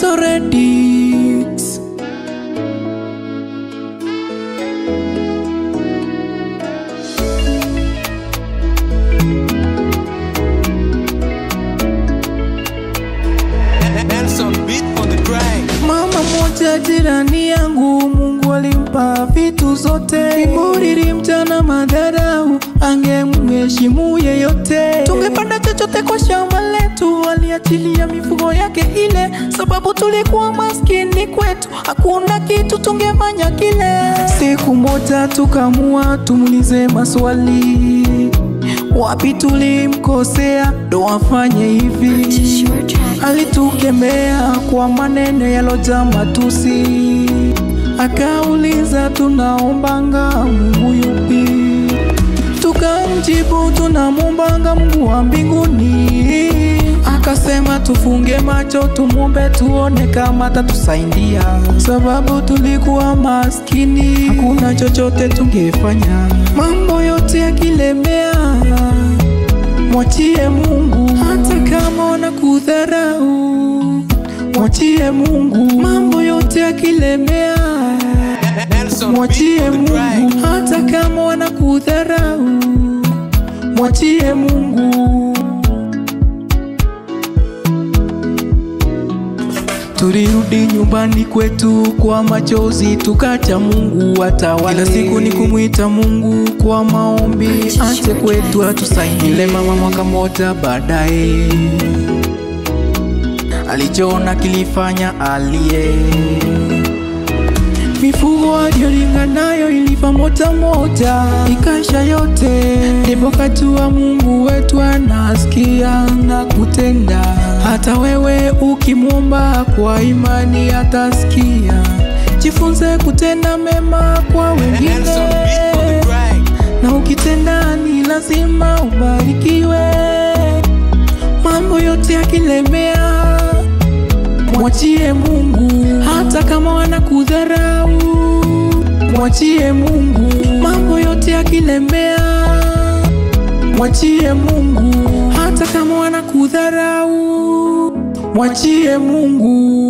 Toredix. Mama moja jirani yangu, Mungu alimpa vitu zote. Kiburi limjana madharau, angemheshimu yeyote. Tungepanda chochote kwa shamba letu, aliachilia mifugo yake ile. Sababu tulikuwa maskini kwetu, hakuna kitu tungefanya kile. Siku moja tukamua tumulize maswali, wapi tulimkosea ndo afanye hivi. Alitukemea kwa maneno yalojaa matusi, akauliza tunaombanga Mungu yupi? Tukamjibu tunamuombanga Mungu wa mbinguni. Akasema tufunge macho tumuombe tuone kama atatusaidia. Sababu tulikuwa maskini, hakuna chochote tungefanya. Mambo yote yakilemea, mwachie Mungu. Hata kama wanakudharau, mwachie Mungu. Mambo yote yakilemea, mwachie Mungu. Hata kama wanakudharau, mwachie Mungu. Tulirudi nyumbani kwetu kwa machozi, tukacha Mungu atawale. Kila siku ni kumuita Mungu kwa maombi, ache kwetu atusaidie. Mama mwaka moja baadaye, alichoona kilifanya alie. Mifugo aliyolinga nayo ilifa moja moja, ikasha yote. Ndipo kajua Mungu wetu anasikia na kutenda. Hata wewe ukimuomba kwa imani atasikia. Jifunze kutenda mema kwa wengine, na ukitenda ni lazima ubarikiwe. Mambo yote yakilemea, mwachie Mungu. Hata kama wanakudharau, mwachie Mungu. Mambo yote yakilemea, mwachie Mungu. Hata kama wanakudharau, mwachie Mungu.